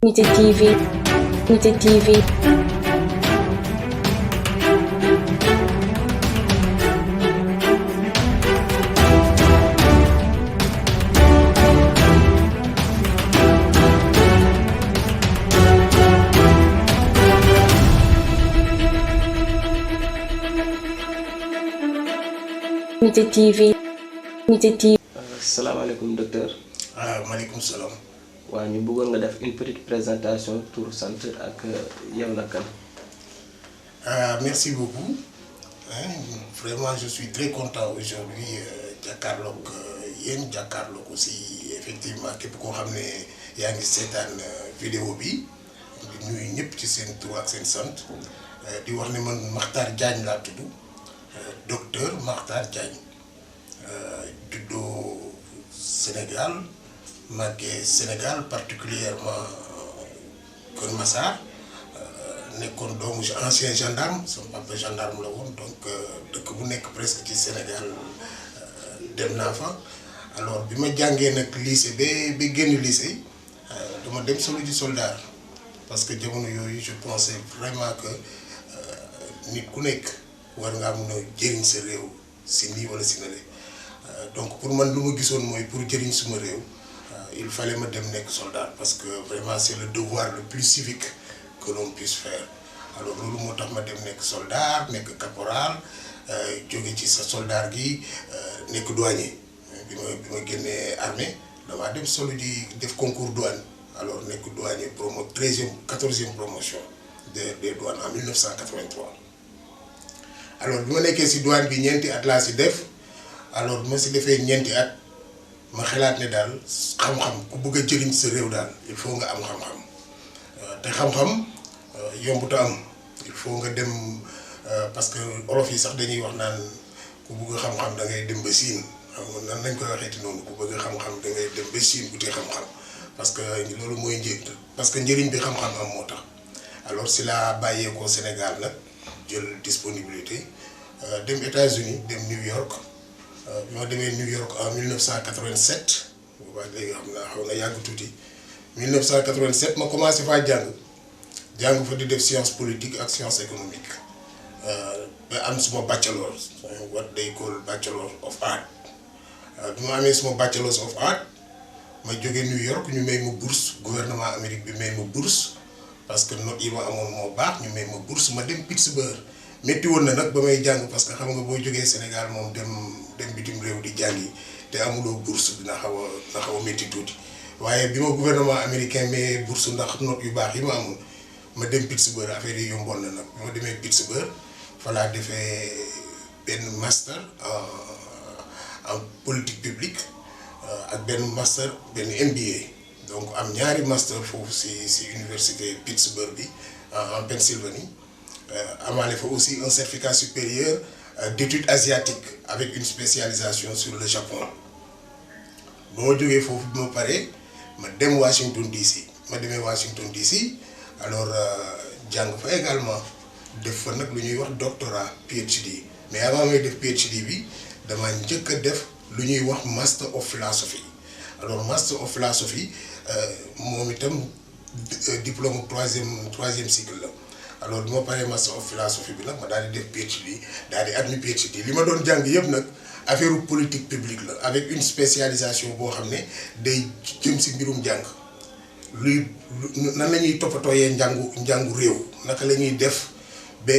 Unité TV, Unité TV. Unité TV, Unité TV. salaamaaleykum docteur. maaleykum salaam. waaw ñu bëggoon nga def une petite présentation tour sant ak yow la kan. Merci beaucoup. Vraiment je suis très content aujourd'hui jàkkaarloog yéen jàkkaarloog aussi effectivement képp koo xam ne yaa ngi seetaan vidéo bi di nuyu ñëpp ci seen tur ak seen sant di wax ne man Makhtar Diagne laa tudd docteur Makhtar Diagne juddoo Sénégal màggee Sénégal particulièrement Kër Massar nekkoon doomu ancien gendarme sama papa gendarme la woon donc dëkk bu nekk presque ci Sénégal dem naa fa alors bi ma jàngee nag lycée ba génn lycée dama dem solo ji soldat parce que jamono yooyu je pensais vraiment que nit ku nekk war ngaa mun a jëriñ sa réew si nii wala si nale donc pour man lu ma gisoon mooy pour jëriñ suma réew il fallait ma dem nekk soldat parce que vraiment c'est le devoir le plus civique que l'on puisse faire alors loolu moo tax ma dem nekk soldat nekk caporal jóge ci sa soldat gi nekk douanier bi ma génnee armée damaa dem solo ji def concours douane alors nekk douanier 14e promotion des douanes en 1983 alors bi ma nekkee si douane bi ñeenti at laa si def alors bi ma si defee ñeenti at ma xalaat ne daal xam-xam ku bëgg a jëriñ sa réew daal il faut nga am xam-xam te xam-xam yombut a am il faut nga dem parce que olof yi sax dañuy wax naan ku bëgg xam-xam da ngay dem ba siin xam nga nan lañ koy waxeeti noonu ku bëgg xam-xam da ngay dem ba siin uti xam-xam parce que loolu mooy parce que njëriñ bi xam-xam am moo tax alors si la bàyyeekoo Sénégal nag jël disponibilité dem États-Unis dem New York bi ma demee New York en 1987 boobaa léegi xam naa xaw na yàgg tuuti 1987 ma commencé faa jàng fa di def science politique ak science économique ba am suma bachelor what they call bachelor of art bi ma amee suma bachelor of art ma jógee New York ñu may ma bourse gouvernement Amérique bi may ma bourse parce que note yi ma amoon moo baax ñu may ma bourse ma dem Pittsburgh métti woon na nag ba may jàng parce que xam nga boo jógee Sénégal moom dem bitim réew di jàngi te amuloo bourse dina xaw a métti tuuti waaye bi ma gouvernement américain mais bourse ndax note yu baax yi ma amoon ma dem Pittsburgh affaire yi yomboon na nag bi ma demee Pittsburgh fa laa defee benn master en politique publique ak benn master benn MBA donc am ñaari master foofu si université Pittsburgh bi en Pennsylvanie amaale fa aussi un certificat supérieur d'études asiatiques avec une spécialisation sur le Japon ba ma jógee foofu bi ma paree ma dem Washington DC ma demee Washington DC alors jàng fa également def fa nag lu ñuy wax doctorat PhD mais avant may def PhD bi dama njëkk a def lu ñuy wax master of philosophy alors master of philosophy moom itam diplôme troisième cycle la alors bi ma paree master of philosophy bi nag ma daal di def PhD daal di admis PhD li ma doon jàng yëpp nag affaire politique publique la avec une spécialisation boo xam ne day jëm si mbirum jàng luy nan la ñuy toppatooyee njàngu réew naka la ñuy def ba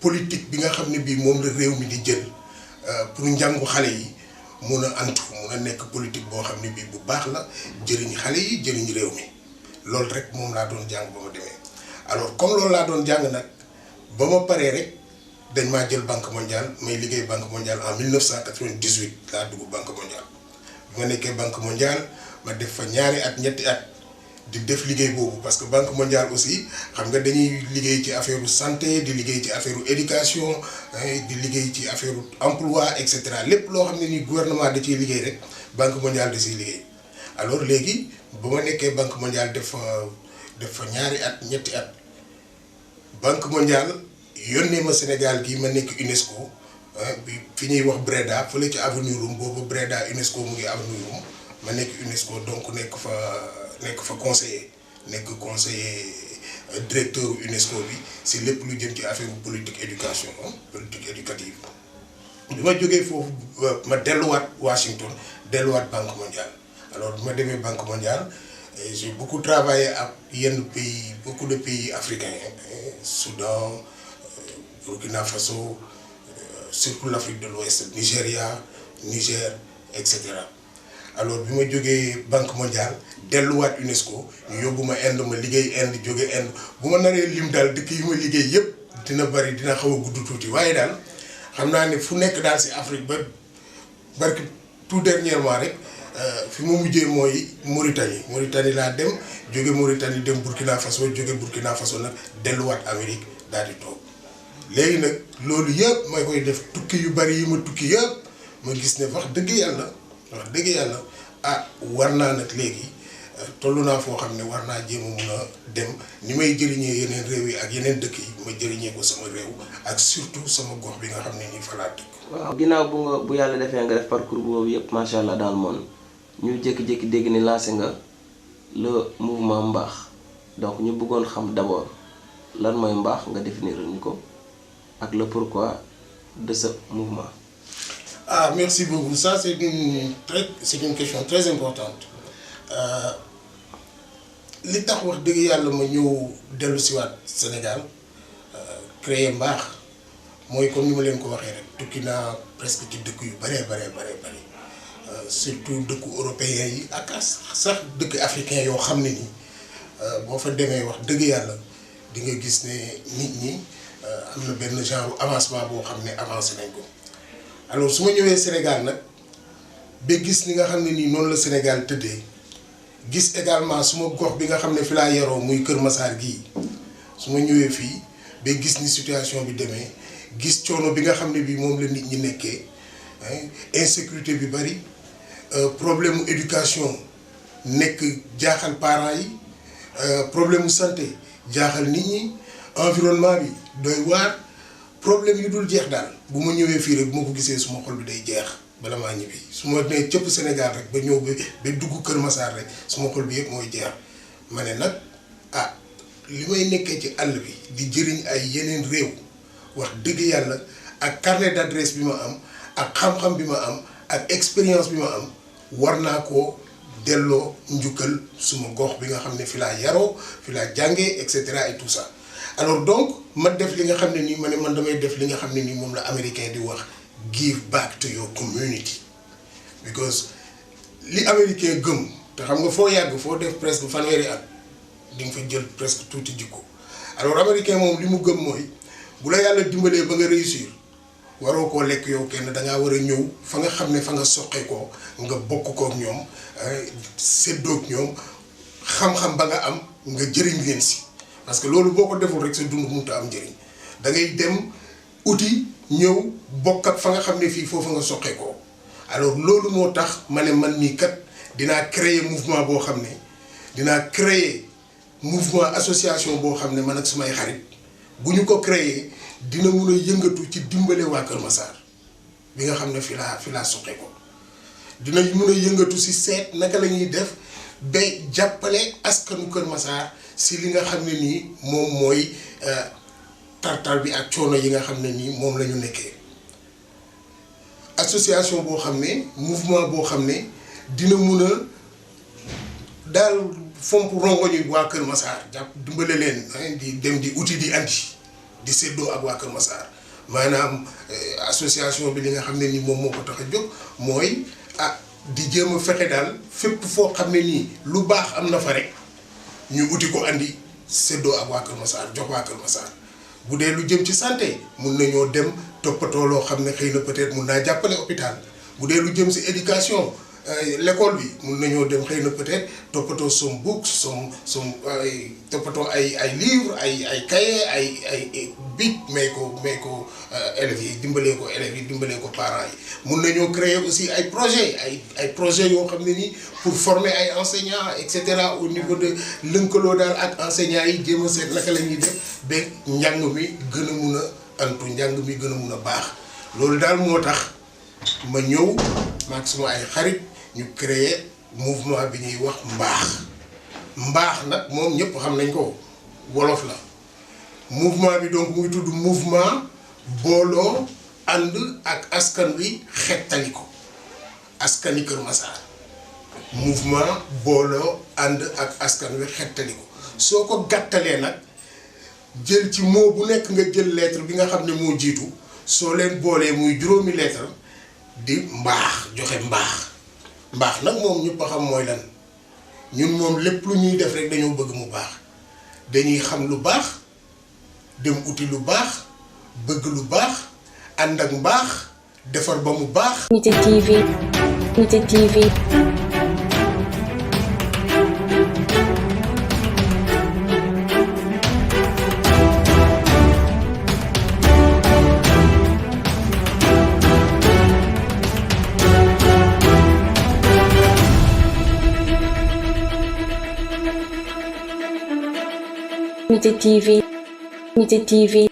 politique bi nga xam ne bii moom la réew mi di jël pour njàngu xale yi mun a antu mun a nekk politique boo xam ne bii bu baax la jëriñ xale yi jëriñ réew mi loolu rek moom laa doon jàng ba ma demee alors comme loolu laa doon jàng nag ba ma paree rek dañ maa jël banque mondiale may liggéey banque mondiale en 1998 laa dugg banque mondiale bi ma nekkee banque mondiale ma def fa ñetti at di def liggéey boobu parce que banque mondiale aussi xam nga dañuy liggéey ci affaire santé di liggéey ci affaire éducation di liggéey ci affaire emploi et cetera lépp loo xam ne ni gouvernement da ciy liggéey rek banque mondiale da ciy liggéey alors léegi ba ma nekkee banque mondiale def fa ñetti at banque mondiale yónnee ma Sénégal gii ma nekk UNESCO bi fi ñuy wax Breda fële ci avenue Roume boobu Breda UNESCO mu ngi avenue Roume ma nekk UNESCO donc nekk fa conseiller nekk conseiller directeur UNESCO bi si lépp lu jëm ci affaire politique éducation politique éducative. bi ma jógee foofu ma delluwaat Washington delluwaat Banque mondiale alors bi ma demee Banque mondiale j'ai beaucoup travaillé ak yenn pays beaucoup de pays africains Soudan Burkina Faso surtout l'Afrique de l'Ouest Nigeria Niger et cetera. alors bi ma jógee Banque mondiale delluwaat UNESCO ñu yóbbu ma Inde ma liggéey Inde jóge Inde bu ma naree lim daal dëkk yi ma liggéey yëpp dina bari dina xaw a gudd tuuti waaye daal xam naa ne fu nekk daal si Afrique ba barki tout dernièrement rek fi mu mujjee mooy Mauritanie laa dem jóge Mauritanie dem Burkina Faso jóge Burkina Faso nag delluwaat Amérique daal di toog léegi nag loolu yëpp may koy def tukki yu bari yi ma tukki yëpp ma gis ne wax dëgg yàlla war naa nag léegi toll naa foo xam ne war naa jéem a mun a dem ni may jëriñee yeneen réew yi ak yeneen dëkk yi ma jëriñee ko sama réew ak surtout sama gox bi nga xam ne nii fa laa dëkk. waaw ginnaaw bu yàlla defee nga def parcours boobu yëpp macha allah dans le monde ñu jékki-jékki dégg ni lancé nga le mouvement mbaax donc ñu bëggoon xam d'abord lan mooy mbaax nga définir ñu ko ak le pourquoi de ce mouvement. Merci beaucoup. Ça, c'est une question très importante. Li tax wax dëgg yàlla ma ñëw dellu siwaat Sénégal créer mbaax mooy comme ni ma leen ko waxee rek tukki naa presque ci dëkk yu bare surtout dëkku européens yi ak sax dëkk africains yoo xam ne ni boo fa demee wax dëgg yàlla di nga gis ne nit ñi am na benn genre avancement boo xam ne avancé nañ ko. alors su ma ñëwee Sénégal nag ba gis ni nga xam ne nii noonu la Sénégal tëddee gis également suma gox bi nga xam ne fi laa yaroo muy Kër Massar gii su ma ñëwee fii ba gis ni situation bi demee gis coono bi nga xam ne bii moom la nit ñi nekkee insécurité bi bari problème mu éducation nekk jaaxal parents yi problème mu santé jaaxal nit ñi environnement bi doy waar. problème yu dul jeex daal bu ma ñëwee fii rek bu ma ko gisee suma xol bi day jeex bala maa ñibbi su ma nee cëpp Sénégal rek ba ñëw ba dugg Kër Massar rek suma xol bi yëpp mooy jeex ma ne nag li may nekkee ci àll bi di jëriñ ay yeneen réew wax dëgg yàlla ak carnet d'adresse bi ma am ak xam-xam bi ma am ak expérience bi ma am war naa koo delloo njukkal suma gox bi nga xam ne fi laa yaroo fi laa jàngee et cetera et tout ça. alors donc ma def li nga xam ne nii ma ne man damay def li nga xam ne nii moom la américain di wax give back to your community because li américain gëm te xam nga foo yàgg foo def presque fanweeri at di nga fa jël presque tuuti jikko alors américain moom li mu gëm mooy bu la yàlla dimbalee ba nga réussir waroo koo lekk yow kenn dangaa war a ñëw fa nga xam ne fa nga soqee ko nga bokk kook ñoom séddoog ñoom xam-xam ba nga am nga jëriñ leen si. parce que loolu boo ko deful rek sa dund mënut a am njëriñ da ngay dem uti ñëw bokk ak fa nga xam ne fii foofu nga soqee ko alors loolu moo tax ma ne man mii kat dinaa créer mouvement boo xam ne dinaa créer mouvement association boo xam ne man ak sumay xarit bu ñu ko créer dina mun a yëngatu ci dimbale waa Kër Massar bi nga xam ne fi laa soqee ko dina mun a yëngatu si seet naka la ñuy def ba jàppale askanu Kër Massar si li nga xam ne nii moom mooy tartar bi ak coono yi nga xam ne nii moom la ñu nekkee association boo xam ne mouvement boo xam ne dina mun a daal fomp rongoñu waa Kër Massar jàpp dimbale leen di dem di uti di andi di séddoo ak waa Kër Massar maanaam association bi li nga xam ne nii moom moo ko tax a jóg mooy di jéem a fexe daal fépp foo xam ne nii lu baax am na fa rek ñu uti ko andi séddoo ak waa Kër Massar jox waa Kër Massar bu dee lu jëm ci santé mun nañoo dem toppatoo loo xam ne xëy na peut-être mun naa jàppale hôpital bu dee lu jëm si éducation l'école bi mun nañoo dem xëy na peut-être toppatoo som books som toppatoo ay livres ay cahiers ay bic may ko élèves yi dimbalee ko élèves yi dimbalee ko parents yi mun nañoo créer aussi ay projets yoo xam ne nii pour former ay enseignants et cetera au niveau de lënkaloo daal ak enseignants yi jéem a seet naka la ñuy def ba njàng mi gën a mun a antu njàng mi gën a mun a baax loolu daal moo tax ma ñëw maag suma ay xarit ñu créer mouvement bi ñuy wax mbaax mbaax nag moom ñëpp xam nañ ko wolof la mouvement bi donc muy tudd mouvement booloo ànd ak askan wi xettali ko askani Kër Massar mouvement booloo ànd ak askan wi xettali ko soo ko gàttalee nag jël ci mot bu nekk nga jël lettre bi nga xam ne moo jiitu soo leen boolee muy juróomi lettre di mbaax joxe mbaax nag moom ñëpp a xam mooy lan ñun moom lépp lu ñuy def rek dañoo bëgg mu baax dañuy xam lu baax dem uti lu baax bëgg lu baax ànd ak mbaax defar ba mu baax. Unité TV. Unité TV. Unité TV. Unité TV.